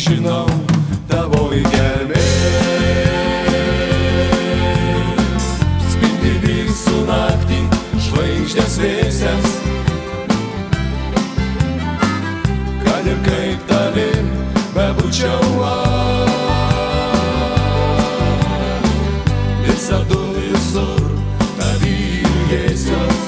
žinau, tavoji gelmė spindi visų naktį žvaigždės vėsias. Kad ir kaip tavim bebūčiau aš, visadu visur tavį ilgėsiuos.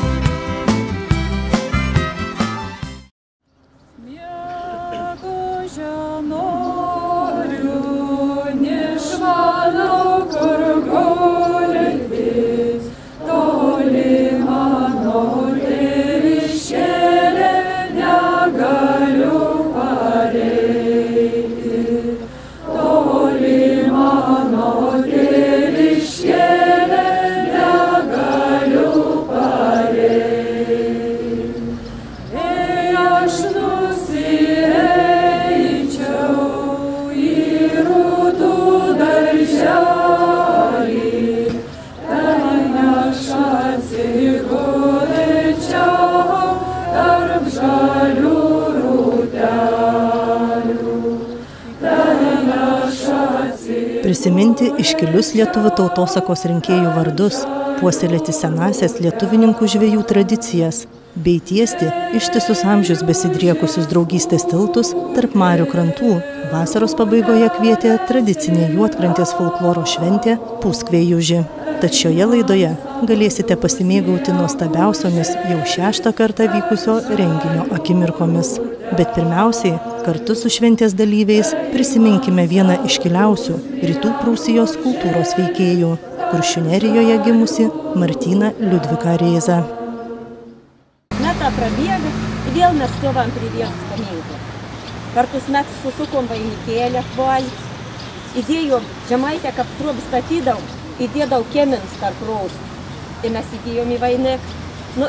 Prisiminti iškilius lietuvių tautosakos rinkėjų vardus, puoselėti senąsias lietuvininkų žvejų tradicijas, bei tiesti ištisus amžius besidriekusius draugystės tiltus tarp marių krantų, vasaros pabaigoje kvietė tradicinė Juodkrantės folkloro šventė Puskvėjuži. Tad šioje laidoje galėsite pasimėgauti nuostabiausiomis jau 6. kartą vykusio renginio akimirkomis. Bet pirmiausiai, kartu su šventės dalyviais prisiminkime vieną iškiliausių Rytų Prūsijos kultūros veikėjų, Kuršių Nerijoje gimusi Martyną Liudviką Rėzą. Metą prabėga, vėl mes stovam prie vienos paminklo. Kartus mes susukom vainikėlę apvalį, įdėjom žemaitę, kad trub statydau, įdėdau kemins tarp rostų. Tai mes įdėjom į vainik,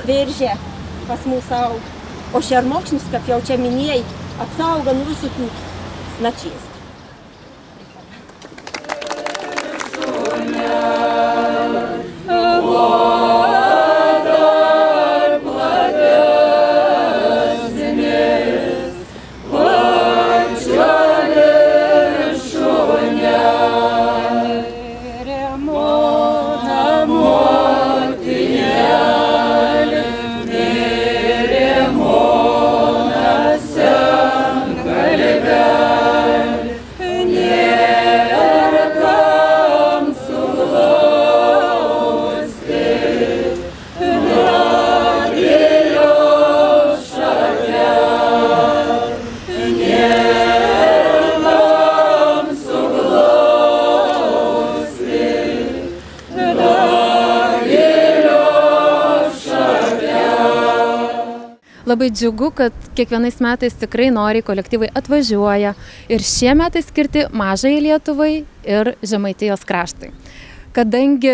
veržę pas mūsų aug. O šermokšnis, kaip jau čia minėjai, apsauga nuo visokių načiais. Labai džiugu, kad kiekvienais metais tikrai noriai kolektyvai atvažiuoja ir šie metai skirti Mažajai Lietuvai ir Žemaitijos kraštui. Kadangi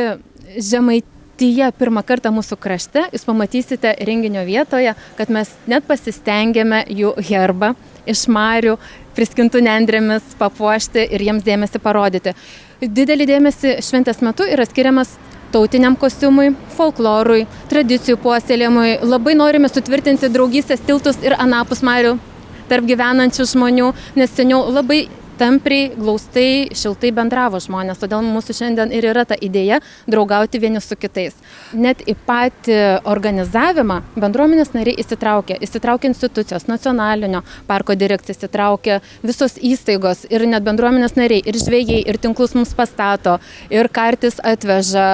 Žemaitija pirmą kartą mūsų krašte, jūs pamatysite renginio vietoje, kad mes net pasistengėme jų herbą iš marių priskintų nendrėmis papuošti ir jiems dėmesį parodyti. Didelį dėmesį šventės metu yra skiriamas tautiniam kostiumui, folklorui, tradicijų puoselėjimui. Labai norime sutvirtinti draugystės tiltus ir anapus marių tarp gyvenančių žmonių, nes seniau labai tampriai, glaustai, šiltai bendravo žmonės. Todėl mūsų šiandien ir yra ta idėja draugauti vieni su kitais. Net į patį organizavimą bendruomenės nariai įsitraukia institucijos, nacionalinio parko direkcija įsitraukia, visos įstaigos ir net bendruomenės nariai, ir žvejai, ir tinklus mums pastato, ir kartis atveža.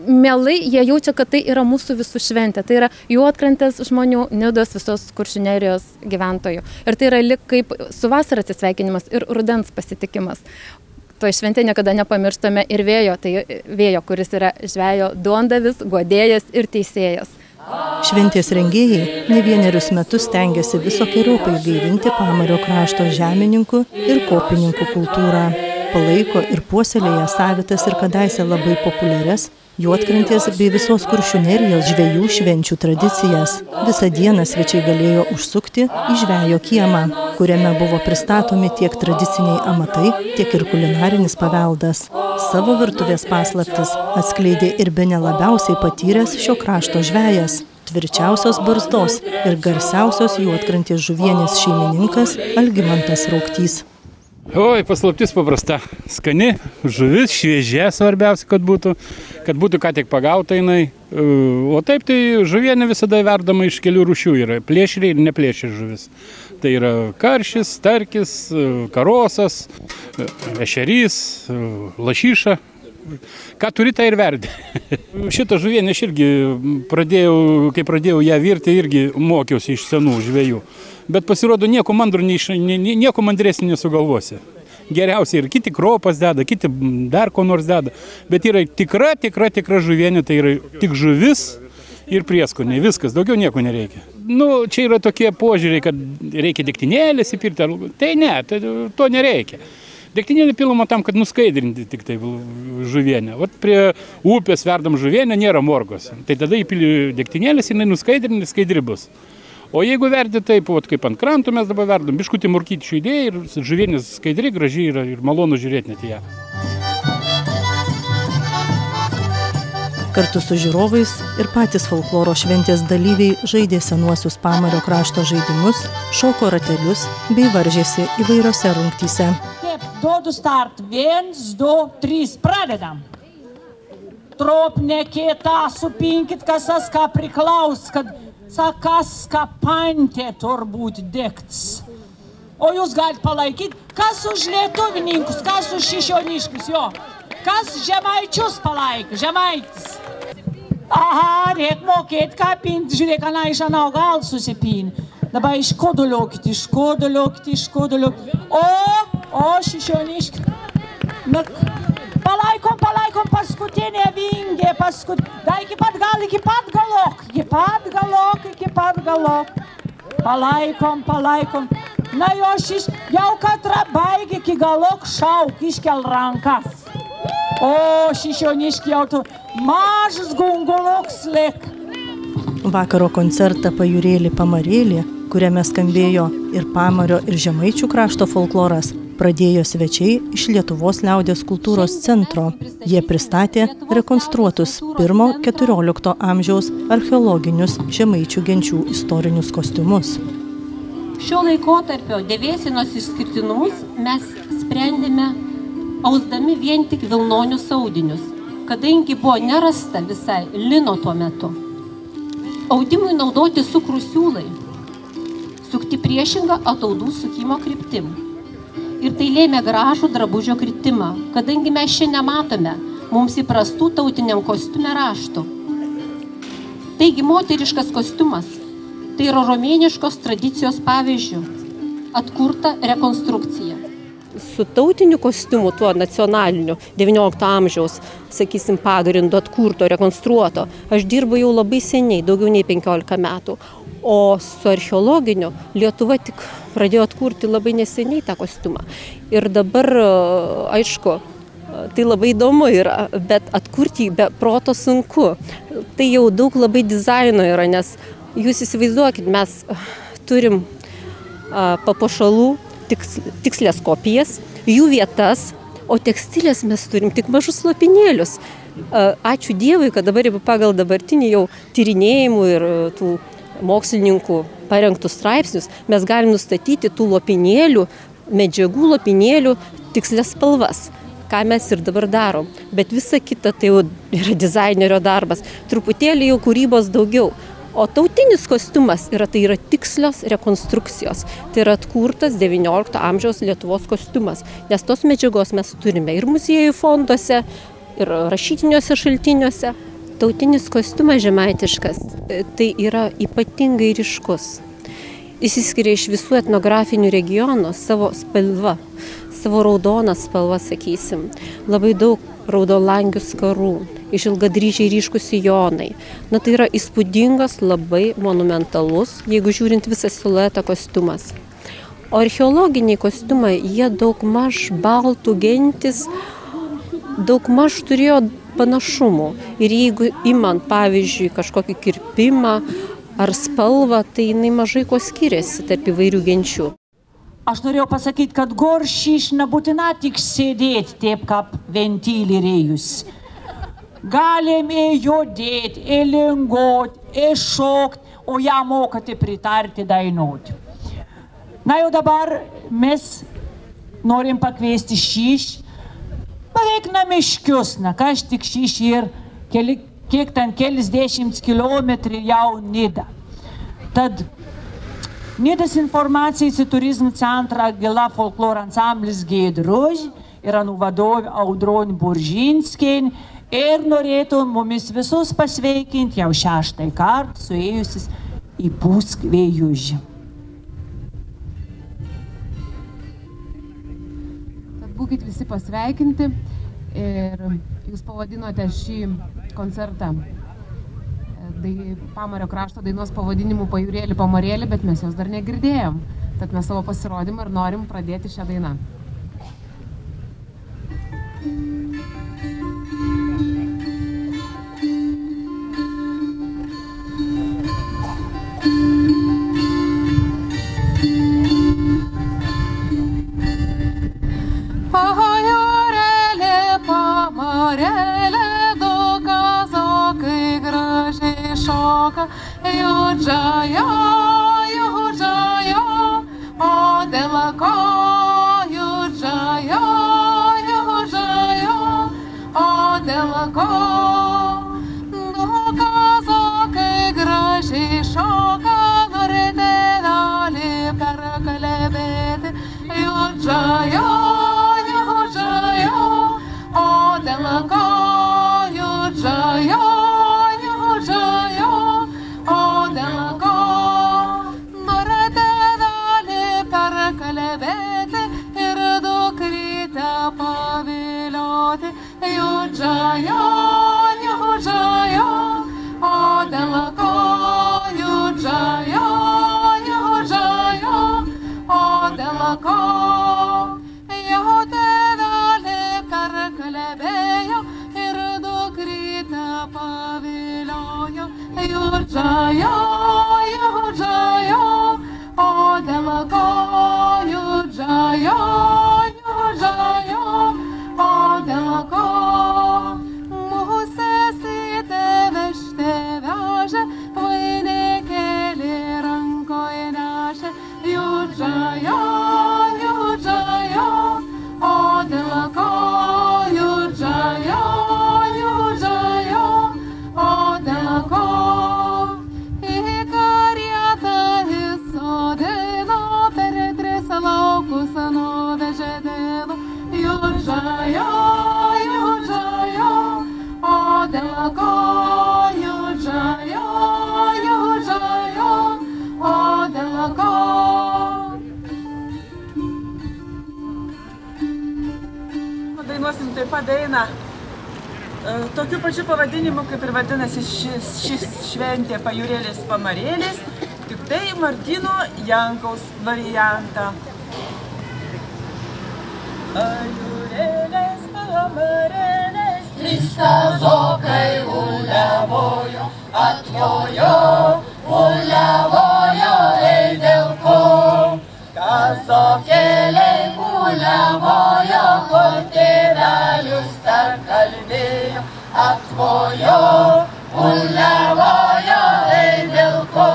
Mielai jie jaučia, kad tai yra mūsų visų šventė. Tai yra Juodkrantės žmonių, Nidos, visos Kuršių Nerijos gyventojų. Ir tai yra lyg kaip su vasara atsisveikinimas ir rudens pasitikimas. Toj šventė niekada nepamirštame ir vėjo, tai vėjo, kuris yra žvejo duondavis, guodėjas ir teisėjas. Šventės rengėjai ne vienerius metus stengiasi visokiojopai gaivinti Pamario krašto žemininkų ir kopininkų kultūrą. Palaiko ir puoselėja savitas ir kadaise labai populiarias Juodkrantės bei visos Kuršių Nerijos žvejų švenčių tradicijas. Visą dieną svečiai galėjo užsukti į žvejo kiemą, kuriame buvo pristatomi tiek tradiciniai amatai, tiek ir kulinarinis paveldas. Savo virtuvės paslaptis atskleidė ir bene labiausiai patyręs šio krašto žvejas. tvirčiausios barzdos ir garsiausios Juodkrantės žuvienės šeimininkas Algimantas Raugtys. Oi, paslaptis paprasta. Skani žuvis, šviežia svarbiausia, kad būtų ką tik pagauta jinai. O taip tai žuvienė visada verdama iš kelių rūšių yra. Plėšriai ir neplėšri žuvis. Tai yra karšis, starkis, karosas, ešerys, lašiša. Ką turi, tai ir verdi. Šitą žuvienę aš irgi kai pradėjau ją virti, irgi mokiausi iš senų žvejų. Bet pasirodo, nieko mandresnį nesugalvosi. Geriausiai ir kiti kropas deda, kiti dar ko nors deda. Bet yra tikra žuvienė, tai yra tik žuvis ir prieskoniai. Viskas, daugiau nieko nereikia. Čia yra tokie požiūriai, kad reikia degtinėlės įpirti. Tai ne, to nereikia. Degtinėlė pilama tam, kad nuskaidrinti tik tai žuvienę. Vat prie upės verdam žuvienę, nėra morgos. Tai tada įpili degtinėlės, jinai nuskaidrinti, skaidri bus. O jeigu verdi taip, kaip ant krantų mes dabar verdam, biškutį morkyčių idėją ir žuvienės skaidri, graži yra ir malonu žiūrėti net ją. Kartu su žiūrovais ir patys folkloro šventės dalyviai žaidė senuosius Pamario krašto žaidimus, šoko ratelius bei varžėsi įvairiose rungtyse. Taip, duodu start. 1, 2, 3, pradedam. Tropne kietą supinkit, kasas ką priklaus, kad sakas ką pantė turbūt degts. O jūs galite palaikyti, kas už lietuvininkus, kas už šišioniškus, jo. Kas žemaičius palaiko, žemaitis. Aha, reik mokėti, ką pinti, žiūrėk, ana iš anau gal susipinti. Dabar iškoduliokit. O, šišioniški. Palaikom, paskutinė vingė, da iki pat galok. Palaikom. Na jo jau katra baigė iki galok šauk, iškel rankas. O, šišioniški jau tu mažas gunguloks lėk. Vakaro koncertą Pajūrėlį Pamarėlį, kuriame skambėjo ir Pamario ir Žemaičių krašto folkloras, pradėjo svečiai iš Lietuvos liaudies kultūros centro. Jie pristatė rekonstruotus 1–14 amžiaus archeologinius žemaičių genčių istorinius kostiumus. Šio laikotarpio dėvėsenos išskirtinumus mes sprendėme ausdami vien tik vilnonius audinius, kadangi buvo nerasta visai lino tuo metu. Audimui naudoti cukrų siūlai, sukti priešingą ataudų sukimo kryptim. Ir tai lėmė gražų drabužio kritimą, kadangi mes čia nematome mums įprastų tautiniam kostiume raštų. Taigi moteriškas kostiumas tai yra romėniškos tradicijos pavyzdžių atkurta rekonstrukcija. Su tautiniu kostiumu, tuo nacionaliniu, 19 amžiaus, sakysim, pagrindu atkurto, rekonstruoto, aš dirbu jau labai seniai, daugiau nei 15 metų. O su archeologiniu Lietuva tik pradėjo atkurti labai neseniai tą kostiumą. Ir dabar, aišku, tai labai įdomu yra, bet atkurti be proto sunku. Tai jau daug labai dizaino yra, nes jūs įsivaizduokit, mes turim papuošalų, tikslės kopijas, jų vietas, o tekstilės mes turim tik mažus lopinėlius. Ačiū Dievui, kad dabar pagal dabartinį jau tyrinėjimų ir tų mokslininkų parengtus straipsnius mes galim nustatyti tų lopinėlių, medžiagų lopinėlių tikslės spalvas, ką mes ir dabar darom. Bet visa kita tai jau yra dizainerio darbas, truputėlį jau kūrybos daugiau. O tautinis kostiumas tai yra tikslios rekonstrukcijos. Tai yra atkurtas 19 amžiaus Lietuvos kostiumas, nes tos medžiagos mes turime ir muziejų fonduose, ir rašytiniuose šaltiniuose. Tautinis kostiumas žemaitiškas tai yra ypatingai ryškus. Išsiskiria iš visų etnografinių regionų savo spalva, savo raudoną spalvą, sakysim. Labai daug raudonlangių skarų, iš ilgadryžiai ryškus sijonai. Tai yra įspūdingas, labai monumentalus, jeigu žiūrint visą siluetą kostiumas. O archeologiniai kostiumai, jie daugmaž baltų gentis, daugmaž turėjo panašumų. Ir jeigu imant, pavyzdžiui, kažkokį kirpimą ar spalvą, tai jinai mažai ko skiriasi tarp įvairių genčių. Aš norėjau pasakyti, kad goršiš nebūtina tik sėdėti taip, kaip ventylį rėjus. Galim judėti, lingot, iššokti, o ją mokate pritarti dainuoti. Na jau dabar mes norim pakviesti beveik namiškius, kas tik ir kiek ten kelis 10 kilometrų jau Nida. Tad Nidos informacijos į turizmų centrą Gila folkloro ansamblis Giedruž ir anų vadovė Audronė Buržinskienė ir norėtų mumis visus pasveikinti jau 6. kartą suėjusis į Puskvėjužį. Tad būkit visi pasveikinti ir jūs pavadinote šį koncertą Pamario krašto dainos pavadinimu Pajūrėli pamarėli, bet mes jos dar negirdėjom. Tad mes savo pasirodymą ir norim pradėti šią dainą. Pajūrėli pamarėli, du kazokai gražiai šoka, judžaja, o dėl ko judžaja, o dėl ko du kazokai gražiai šoka, norite dalį perkalbėti, judžaja, o dėl ko judžaja, o dėl ko norite dalį perkalbėti ir dukrytę pavilioti, judžaja, o dėl ko judžaja, o dėl ko kalbėjo ir dukrytę paviliojo, judžaja, o dėl ko judžaja, o dėl ko musės į vežte vežė, vainikėlį rankoje nešė, judžaja, o dėl ko o dėl ko į karietą įsodino, per 3 laukus nuvežė dėlų, judžaja, o dėl ko judžaja, o dėl ko. Dainuosim taip pat dainą tokiu pačiu pavadinimu, kaip ir vadinasi šis šventė Pajūrėlis pamarėlis, tik tai Martyno Jankaus variantą. Pajūrėlis pamarėlis, 3 kazokai uliavojo, atjojo, uliavojo, ei dėl ko. Kazokėliai uliavojo, kol tėvelius tarp kalbėjo, atvojo, uliavojo, ei dėl ko.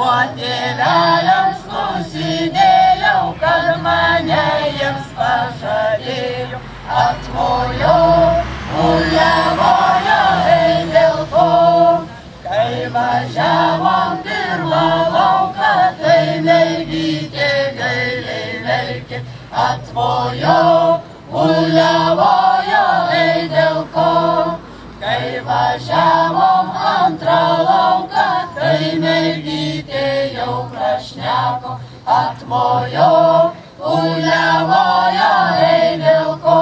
O tėveliams nusidėjau, kad mane jiems pažadėjo, atvojo, uliavojo, ei dėl ko. Kai važiavom pirmą lauką, tai mergytė gailiai verkė, atvojo, uliavojo, ei dėl ko. Kai važiavom antrą lauką, tai mergytė jau prašneko, atvojo, uliavojo, ei dėl ko.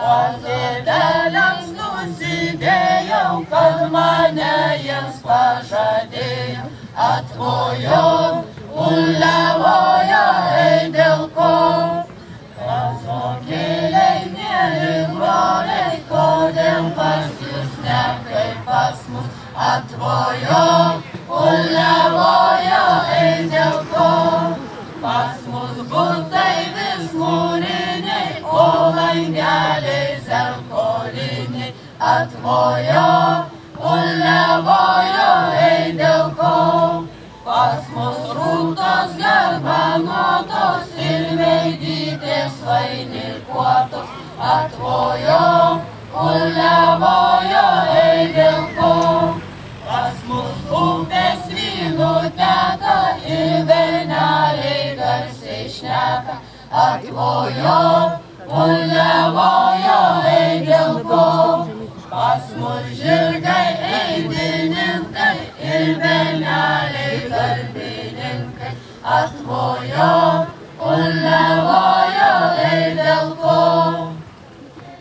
O tėveliams nusidėjau, kad mane jiems pažadėjo, atvojo, uliavojo, ei dėl ko. Kazokėliai, mieli broliai, kodėl pas jūs ne kaip pas mus, atvojo, uliavojo, ei dėl ko. Pas mus butai vis mūriniai, o langeliai zerkoliniai, atvojo, uliavojo, Garbanotos ir mergytės vainikuotos, atvojo, uliavojo, ei vilko. Pas mus upės vynų teka ir berneliai garsiai šneka, atvojo, uliavojo, ei vilko. Pas mus žirgai eidininkai ir berneliai darbininkai, atvojo, uliavojo, ei vilko.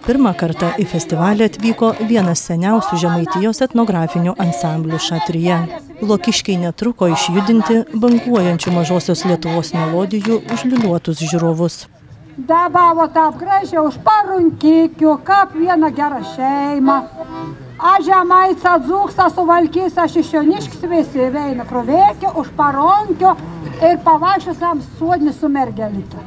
Pirmą kartą į festivalį atvyko vienas seniausių Žemaitijos etnografinių ansamblių Šatrija. Lokiškiai netruko išjudinti banguojančių Mažosios Lietuvos melodijų užliūliuotus žiūrovus. Dabavo taip gražiai už parunkikių, kaip vieną gerą šeimą. A Žemaica dzūksa suvalkysa Šišioniškis visi veina krovėkį už paronkių ir pavaikščiosiam suodnį su mergelite.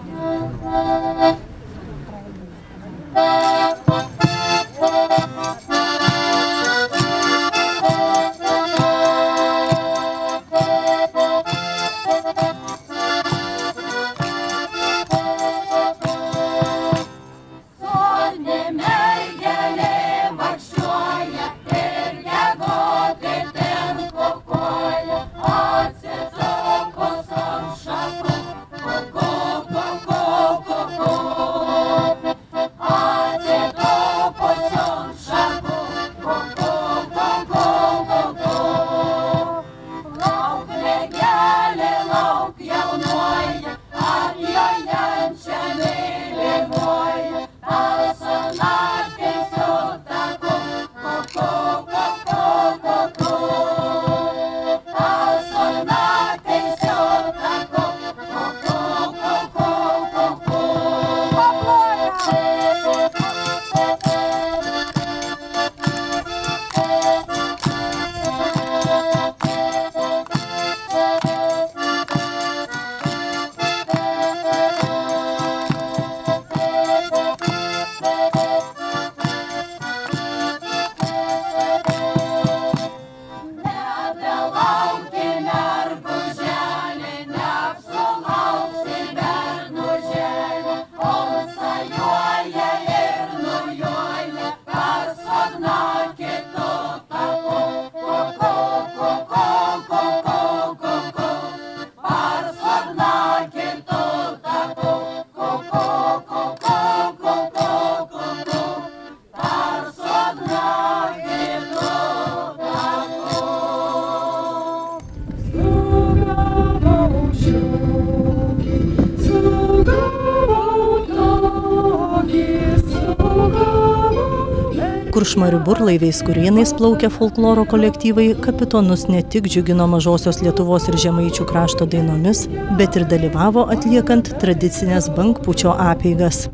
Kuršmarių burlaiviais Kurienais plaukę folkloro kolektyvai kapitonus ne tik džiugino Mažosios Lietuvos ir Žemaičių krašto dainomis, bet ir dalyvavo atliekant tradicinės bangpūčio apeigas.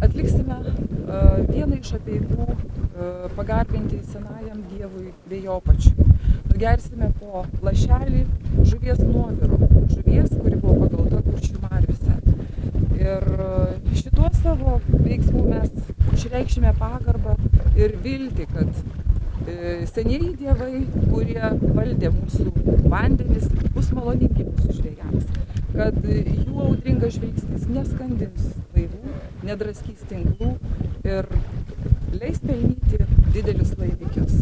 Atliksime vieną iš apeigų pagarbinti senajam dievui Vėjopačiui. Nugersime po lašelį žuvies nuovirų, žuvies, kuri buvo pagauta Kuršių mariose. Ir šituo savo veiksmu mes išreikšime pagarbą ir viltį, kad senieji dievai, kurie valdė mūsų vandenis, bus maloningi mūsų žvejams, kad jų audringas žvilgsnis neskandins laivų, nedraskys tinklų ir leis pelnyti didelius laimikius.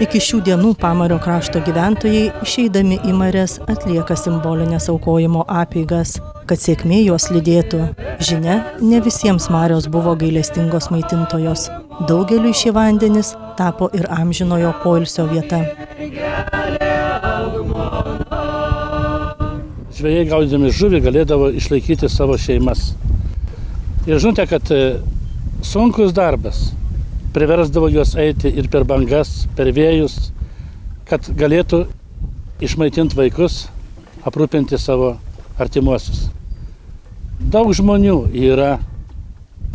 Iki šių dienų Pamario krašto gyventojai, išeidami į marias, atlieka simbolinės aukojimo apeigas, kad sėkmė juos lydėtų. Žinia, ne visiems marios buvo gailestingos maitintojos. Daugeliui šie vandenys tapo ir amžinojo poilsio vieta. Žvejai gaudydami žuvį galėdavo išlaikyti savo šeimas. Ir žinote, kad sunkus darbas priversdavo juos eiti ir per bangas, per vėjus, kad galėtų išmaitinti vaikus, aprūpinti savo artimuosius. Daug žmonių yra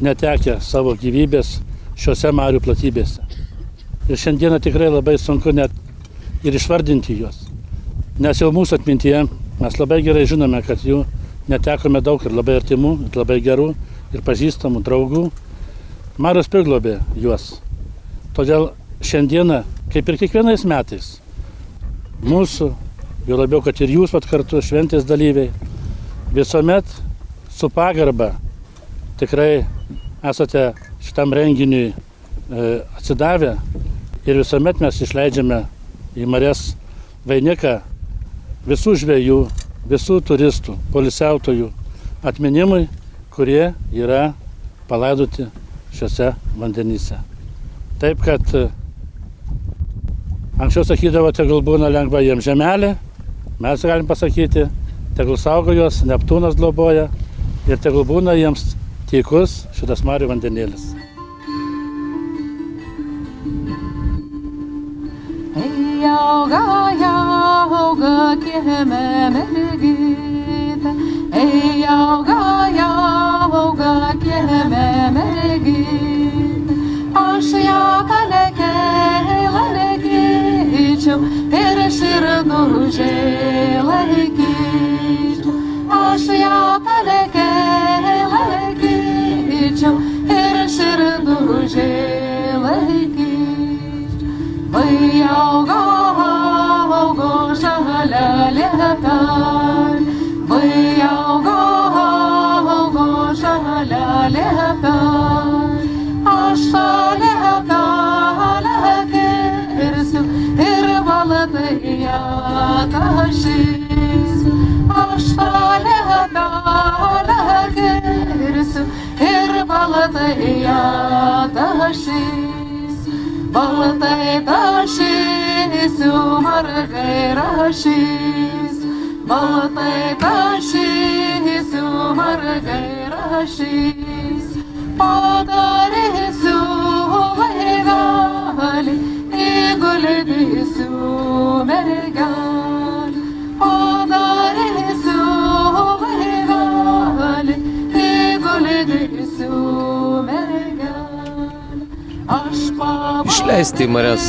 netekę savo gyvybės šiuose marių platybėse. Ir šiandieną tikrai labai sunku net ir išvardinti juos. Nes jau mūsų atmintyje mes labai gerai žinome, kad jų netekome daug ir labai artimų, ir labai gerų, ir pažįstamų draugų. Marios priglobė juos. Todėl šiandieną, kaip ir kiekvienais metais, mūsų, jau labiau, kad ir jūs kartu šventės dalyviai, visuomet su pagarba tikrai esate šitam renginiui atsidavę ir visuomet mes išleidžiame į marias vainiką visų žvejų, visų turistų, poilsiautojų atminimui, kurie yra palaidoti šiuose vandenyse. Taip, kad anksčiau sakydavo, tegul būna lengva jiems žemelė, mes galim pasakyti, tegul saugo juos, Neptūnas globoja ir tegul būna jiems tykus šitas marių vandenėlis. Jauga, jauga, kieme mergytė, jauga, jauga, kieme mergytė, aš ją laikyčiau ir širdužiai laikyčiau, aš ją laikyčiau ir širdužiai laikyčiau. Vai auga, auga žalia lietan, vai auga, auga žalia lietan, aš tą lietą lekirsiu ir baltai ją tašysiu, aš tą lietą lekirsiu ir baltai ją tašysiu. Baltai tašysiu, margai rašysiu, baltai tašysiu, margai rašysiu, padarysiu laivelį, įguldysiu mergelį, padarysiu laivelį, įguldysiu mergelį. Išleisti į marias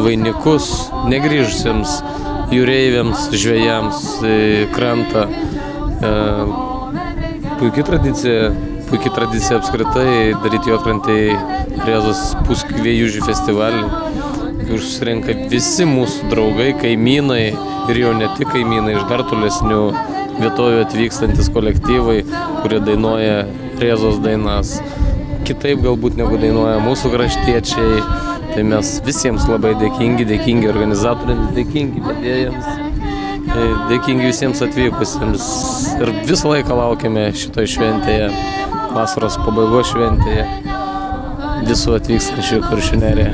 vainikus negrįžusiems jūreiviams, žvejams į krantą. Puikia tradicija apskritai daryti juodkrantėje Rėzos Puskvėjužių festivalį, kur susirenka visi mūsų draugai, kaimynai ir jau ne tik kaimynai, iš dar tolesnių vietovių atvykstantis kolektyvai, kurie dainuoja Rėzos dainas. Kitaip galbūt negu dainuoja mūsų kraštiečiai, tai mes visiems labai dėkingi organizatoriams, dėkingi vedėjams, dėkingi visiems atvykusiems ir visą laiką laukiame šitoj šventėje, vasaros pabaigos šventėje, visų atvykstančių į Kuršių neriją.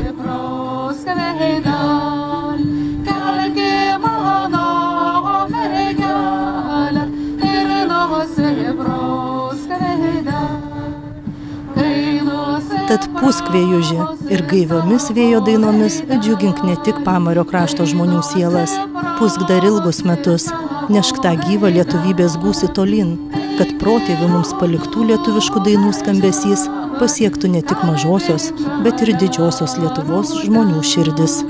Tad Puskvėjužį ir gaiviomis vėjo dainomis džiugink ne tik pamario krašto žmonių sielas, pusk dar ilgus metus, nešk tą gyvą lietuvybės gūsį tolyn, kad protėvių mums paliktų lietuviškų dainų skambesys pasiektų ne tik mažosios, bet ir didžiosios Lietuvos žmonių širdis.